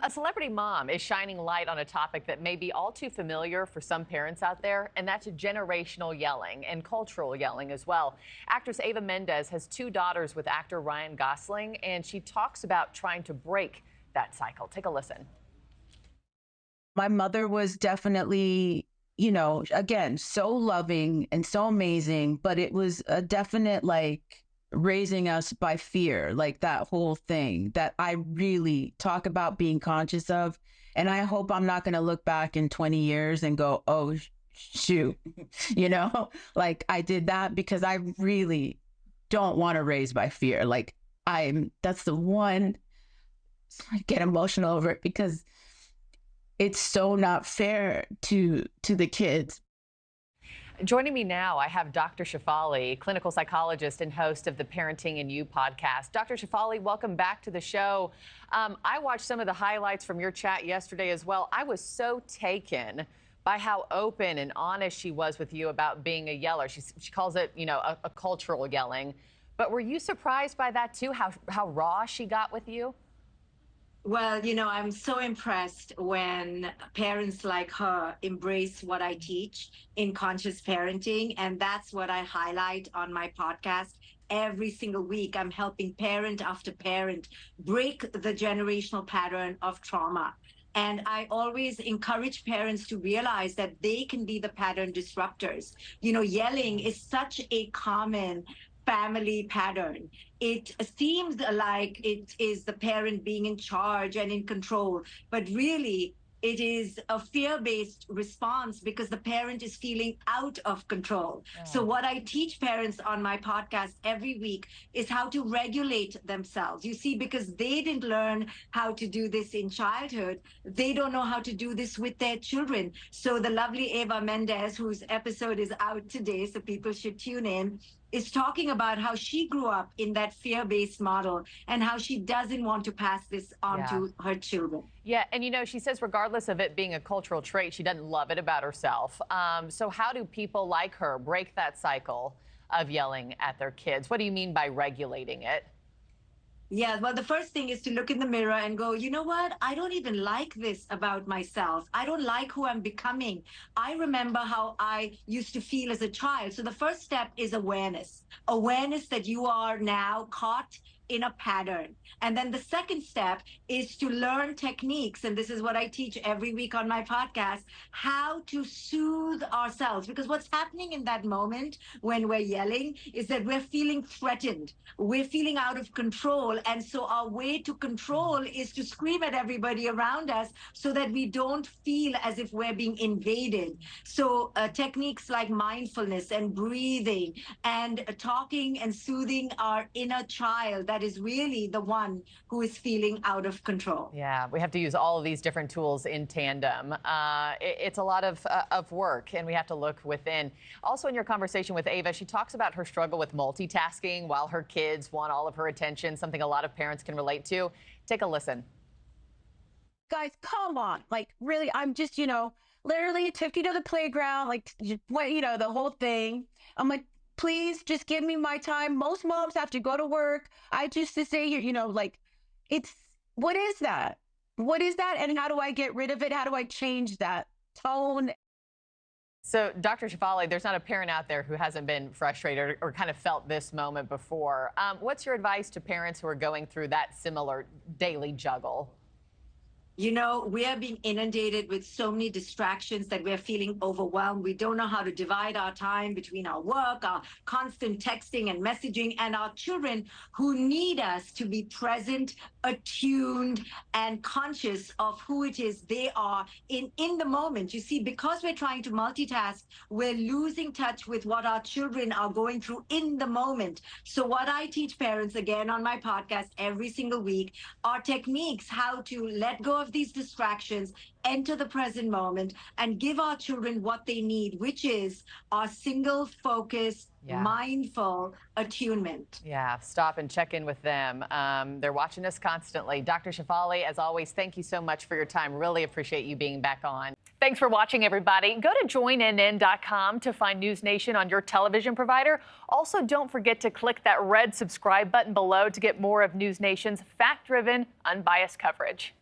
A celebrity mom is shining light on a topic that may be all too familiar for some parents out there, and that's generational yelling and cultural yelling as well. Actress Ava Mendes has two daughters with actor Ryan Gosling, and she talks about trying to break that cycle. Take a listen. My mother was definitely, again, so loving and so amazing, but it was a definite raising us by fear, like that whole thing that I really talk about being conscious of. And I hope I'm not going to look back in 20 years and go, oh, shoot, like I did that, because I really don't want to raise by fear. That's the one, I get emotional over it because it's so not fair to the kids. Joining me now, I have Dr. Shefali, clinical psychologist and host of the Parenting and You podcast. Dr. Shefali, welcome back to the show. I watched some of the highlights from your chat yesterday as well. I was so taken by how open and honest she was with you about being a yeller. She calls it, a cultural yelling. But were you surprised by that too, how raw she got with you? Well, I'm so impressed when parents like her embrace what I teach in conscious parenting. And that's what I highlight on my podcast. Every single week, I'm helping parent after parent break the generational pattern of trauma. And I always encourage parents to realize that they can be the pattern disruptors. Yelling is such a common family pattern. It seems like it is the parent being in charge and in control, but really it is a fear-based response because the parent is feeling out of control. So what I teach parents on my podcast every week is how to regulate themselves. You see, because they didn't learn how to do this in childhood, they don't know how to do this with their children. So the lovely Eva Mendes, whose episode is out today, so people should tune in, is talking about how she grew up in that fear-based model and how she doesn't want to pass this on to her children. Yeah, and she says regardless of it being a cultural trait, she doesn't love it about herself. So how do people like her break that cycle of yelling at their kids? What do you mean by regulating it? Yeah, well, the first thing is to look in the mirror and go, you know what? I don't even like this about myself. I don't like who I'm becoming. I remember how I used to feel as a child. So the first step is awareness. Awareness that you are now caught in a pattern. And then the second step is to learn techniques. And this is what I teach every week on my podcast, how to soothe ourselves. Because what's happening in that moment when we're yelling is that we're feeling threatened. We're feeling out of control. And so our way to control is to scream at everybody around us so that we don't feel as if we're being invaded. So techniques like mindfulness and breathing and talking and soothing our inner child, that is really the one who is feeling out of control. Yeah, we have to use all of these different tools in tandem. It's a lot of work, and we have to look within. Also, in your conversation with Ava, she talks about her struggle with multitasking while her kids want all of her attention, something a lot of parents can relate to. Take a listen. Guys, come on. Really, I'm just, literally took you to the playground, the whole thing. I'm like, please just give me my time. Most moms have to go to work. I just to stay here, what is that? What is that? And how do I get rid of it? How do I change that tone? So, Dr. Shefali, there's not a parent out there who hasn't been frustrated or kind of felt this moment before. What's your advice to parents who are going through that similar daily juggle? We are being inundated with so many distractions that we're feeling overwhelmed. We don't know how to divide our time between our work, our constant texting and messaging, and our children who need us to be present, attuned, and conscious of who it is they are in the moment. You see, because we're trying to multitask, we're losing touch with what our children are going through in the moment. So what I teach parents, again, on my podcast every single week, are techniques how to let go of these distractions, enter the present moment, and give our children what they need, which is our single focus, mindful attunement. Yeah, stop and check in with them. They're watching us constantly. Dr. Shefali, as always, thank you so much for your time. Really appreciate you being back on. Thanks for watching, everybody. Go to joinnn.com to find NewsNation on your television provider. Also, don't forget to click that red subscribe button below to get more of NewsNation's fact-driven, unbiased coverage.